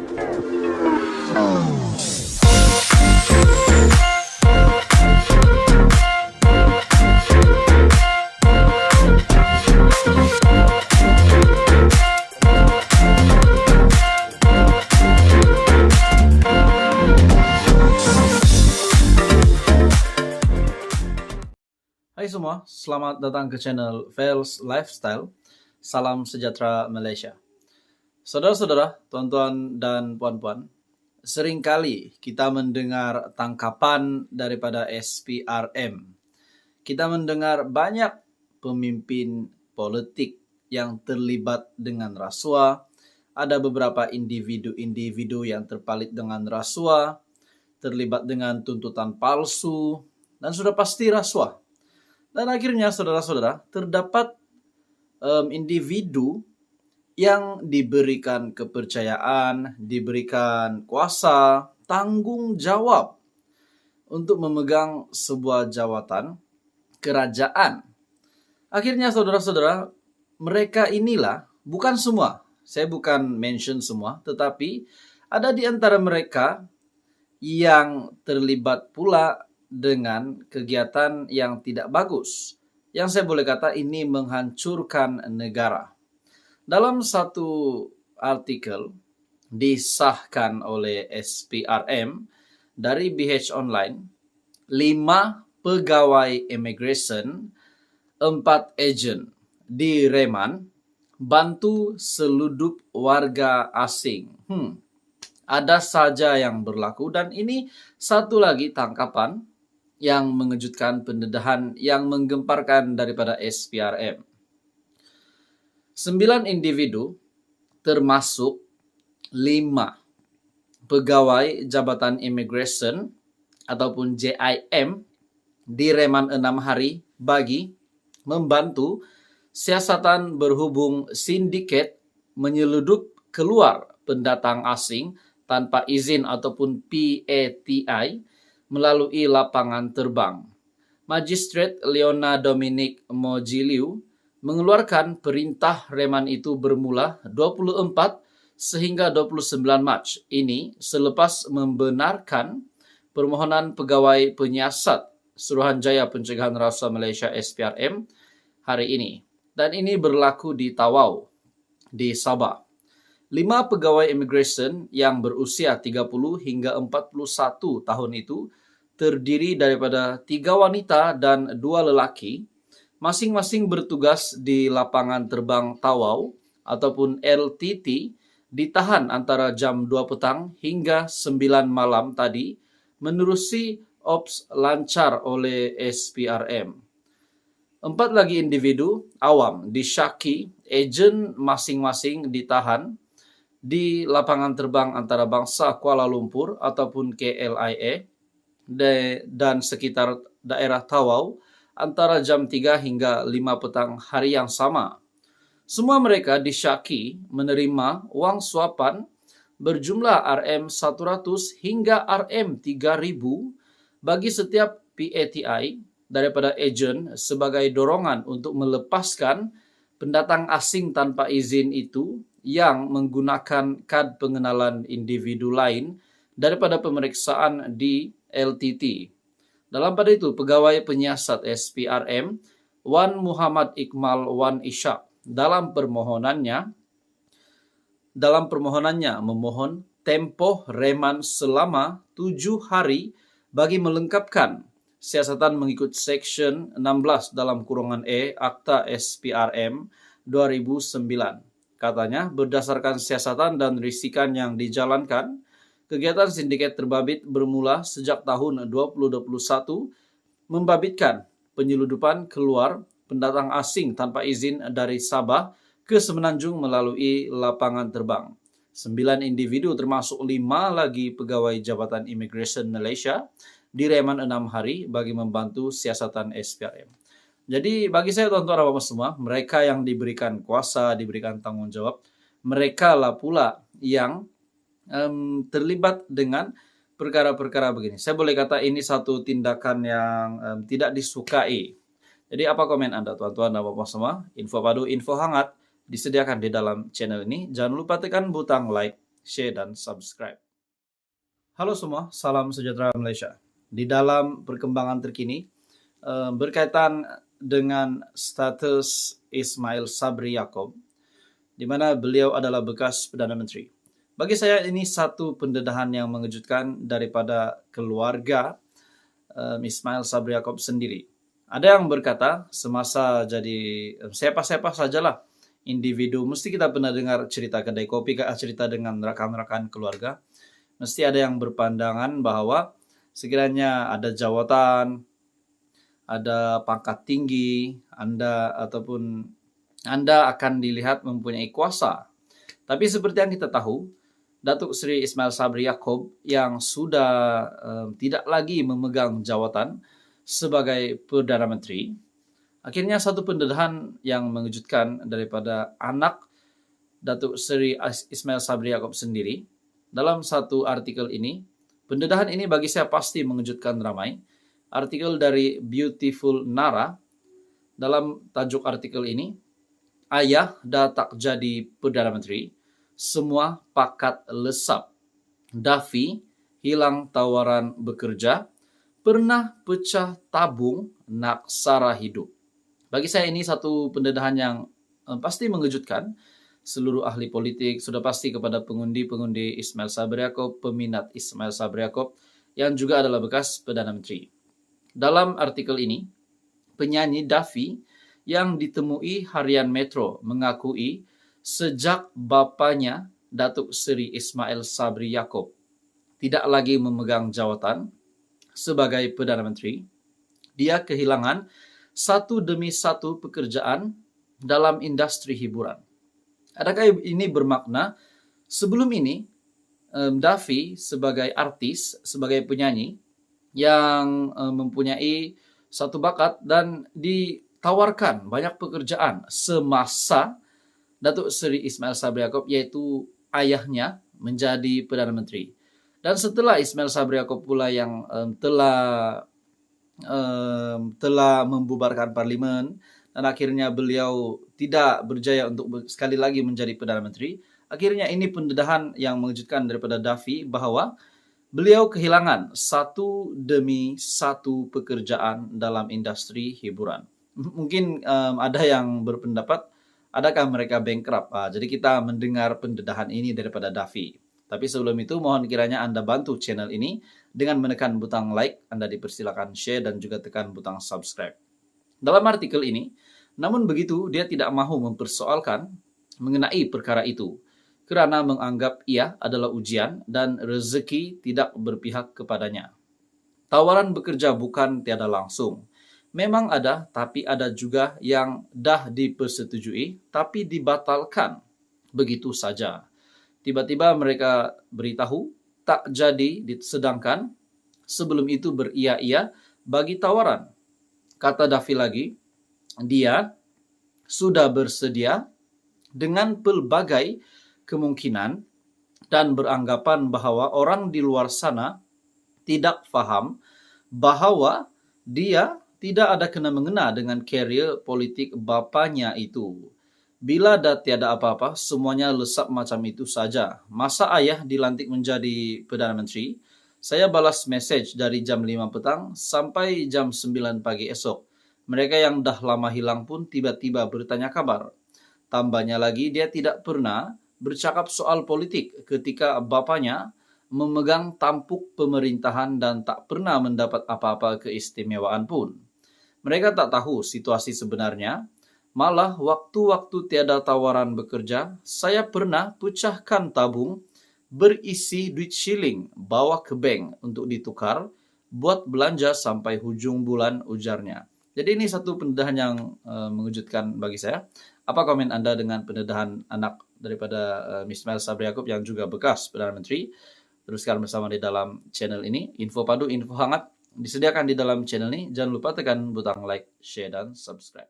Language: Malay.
Hai semua, selamat datang ke channel Vels Lifestyle. Salam sejahtera Malaysia. Saudara-saudara, tuan-tuan dan puan-puan, seringkali kita mendengar tangkapan daripada SPRM. Kita mendengar banyak pemimpin politik yang terlibat dengan rasuah. Ada beberapa individu-individu yang terpalit dengan rasuah, terlibat dengan tuntutan palsu, dan sudah pasti rasuah. Dan akhirnya saudara-saudara, terdapat individu yang diberikan kepercayaan, diberikan kuasa, tanggung jawab untuk memegang sebuah jawatan kerajaan. Akhirnya saudara-saudara, mereka inilah, bukan semua, saya bukan mention semua, tetapi ada di antara mereka yang terlibat pula dengan kegiatan yang tidak bagus. Yang saya boleh kata ini menghancurkan negara. Dalam satu artikel disahkan oleh SPRM dari BH Online, 5 pegawai immigration, 4 ejen di Reman bantu seludup warga asing. Ada saja yang berlaku, dan ini satu lagi tangkapan yang mengejutkan, pendedahan yang menggemparkan daripada SPRM. 9 individu termasuk 5 pegawai Jabatan Immigration ataupun JIM di Reman 6 hari bagi membantu siasatan berhubung sindiket menyeludup keluar pendatang asing tanpa izin ataupun PATI melalui lapangan terbang. Magistrate Leona Dominic Mojiliu mengeluarkan perintah reman itu bermula 24 sehingga 29 Mac ini selepas membenarkan permohonan pegawai penyiasat Suruhanjaya Pencegahan Rasuah Malaysia SPRM hari ini. Dan ini berlaku di Tawau, di Sabah. 5 pegawai immigration yang berusia 30 hingga 41 tahun itu terdiri daripada 3 wanita dan 2 lelaki, masing-masing bertugas di lapangan terbang Tawau ataupun LTT, ditahan antara jam 2 petang hingga 9 malam tadi menerusi ops lancar oleh SPRM. 4 lagi individu awam disyaki ejen masing-masing ditahan di lapangan terbang antarabangsa Kuala Lumpur ataupun KLIA dan sekitar daerah Tawau antara jam 3 hingga 5 petang hari yang sama. Semua mereka disyaki menerima wang suapan berjumlah RM100 hingga RM3,000 bagi setiap PATI daripada ejen sebagai dorongan untuk melepaskan pendatang asing tanpa izin itu yang menggunakan kad pengenalan individu lain daripada pemeriksaan di LTT. Dalam pada itu, pegawai penyiasat SPRM, Wan Muhammad Iqmal Wan Ishak, dalam permohonannya memohon tempoh reman selama 7 hari bagi melengkapkan siasatan mengikut Seksyen 16 dalam kurungan E Akta SPRM 2009. Katanya, berdasarkan siasatan dan risikan yang dijalankan, kegiatan sindiket terbabit bermula sejak tahun 2021 membabitkan penyeludupan keluar pendatang asing tanpa izin dari Sabah ke Semenanjung melalui lapangan terbang. 9 individu termasuk 5 lagi pegawai Jabatan Immigration Malaysia di Reman 6 hari bagi membantu siasatan SPRM. Jadi bagi saya tuan-tuan dan bapak semua, mereka yang diberikan kuasa, diberikan tanggung jawab, mereka lah pula yang terlibat dengan perkara-perkara begini. Saya boleh kata ini satu tindakan yang tidak disukai. Jadi apa komen Anda tuan-tuan dan bapak semua? Info padu, info hangat disediakan di dalam channel ini. Jangan lupa tekan butang like, share, dan subscribe. Halo semua, salam sejahtera Malaysia. Di dalam perkembangan terkini, berkaitan dengan status Ismail Sabri Yaakob, di mana beliau adalah bekas Perdana Menteri. Bagi saya ini satu pendedahan yang mengejutkan daripada keluarga Ismail Sabri Yaakob sendiri. Ada yang berkata semasa jadi siapa-siapa sajalah individu, mesti kita pernah dengar cerita kedai kopi, cerita dengan rekan-rekan keluarga. Mesti ada yang berpandangan bahwa sekiranya ada jawatan, ada pangkat tinggi, Anda akan dilihat mempunyai kuasa. Tapi seperti yang kita tahu, Datuk Seri Ismail Sabri Yaakob yang sudah tidak lagi memegang jawatan sebagai Perdana Menteri, akhirnya satu pendedahan yang mengejutkan daripada anak Datuk Seri Ismail Sabri Yaakob sendiri. Dalam satu artikel ini, pendedahan ini bagi saya pasti mengejutkan ramai. Artikel dari Beautiful Nara, dalam tajuk artikel ini, ayah dah tak jadi Perdana Menteri, semua pakat lesap. Daffy hilang tawaran bekerja, pernah pecah tabung nak sara hidup. Bagi saya ini satu pendedahan yang pasti mengejutkan. Seluruh ahli politik sudah pasti kepada pengundi-pengundi Ismail Sabri Yaakob, peminat Ismail Sabri Yaakob yang juga adalah bekas Perdana Menteri. Dalam artikel ini, penyanyi Daffy yang ditemui harian Metro mengakui sejak bapanya Datuk Seri Ismail Sabri Yaakob tidak lagi memegang jawatan sebagai Perdana Menteri, dia kehilangan satu demi satu pekerjaan dalam industri hiburan. Adakah ini bermakna sebelum ini Daffy sebagai artis, sebagai penyanyi yang mempunyai satu bakat dan ditawarkan banyak pekerjaan semasa Datuk Seri Ismail Sabri Yaakob, yaitu ayahnya menjadi Perdana Menteri. Dan setelah Ismail Sabri Yaakob pula yang telah membubarkan parlimen, dan akhirnya beliau tidak berjaya untuk sekali lagi menjadi Perdana Menteri. Akhirnya ini pendedahan yang mengejutkan daripada Daffy bahwa beliau kehilangan satu demi satu pekerjaan dalam industri hiburan. Mungkin ada yang berpendapat, adakah mereka bankrupt? Jadi kita mendengar pendedahan ini daripada Daffy. Tapi sebelum itu mohon kiranya Anda bantu channel ini dengan menekan butang like, Anda dipersilakan share dan juga tekan butang subscribe. Dalam artikel ini, namun begitu dia tidak mahu mempersoalkan mengenai perkara itu kerana menganggap ia adalah ujian dan rezeki tidak berpihak kepadanya. Tawaran bekerja bukan tiada langsung. Memang ada, tapi ada juga yang dah dipersetujui tapi dibatalkan begitu saja. Tiba-tiba mereka beritahu tak jadi, sedangkan sebelum itu beria-ia bagi tawaran. Kata Daffy lagi, dia sudah bersedia dengan pelbagai kemungkinan dan beranggapan bahwa orang di luar sana tidak faham bahwa dia tidak ada kena-mengena dengan karier politik bapanya itu. Bila dah tiada apa-apa, semuanya lesap macam itu saja. Masa ayah dilantik menjadi Perdana Menteri, saya balas mesej dari jam 5 petang sampai jam 9 pagi esok. Mereka yang dah lama hilang pun tiba-tiba bertanya kabar. Tambahnya lagi, dia tidak pernah bercakap soal politik ketika bapanya memegang tampuk pemerintahan dan tak pernah mendapat apa-apa keistimewaan pun. Mereka tak tahu situasi sebenarnya. Malah waktu-waktu tiada tawaran bekerja, saya pernah pecahkan tabung berisi duit shilling, bawa ke bank untuk ditukar, buat belanja sampai hujung bulan, ujarnya. Jadi ini satu pendedahan yang mengejutkan bagi saya. Apa komen Anda dengan pendedahan anak daripada Ismail Sabri Yaakob yang juga bekas Perdana Menteri? Teruskan bersama di dalam channel ini. Info padu, info hangat disediakan di dalam channel ini. Jangan lupa tekan butang like, share, dan subscribe.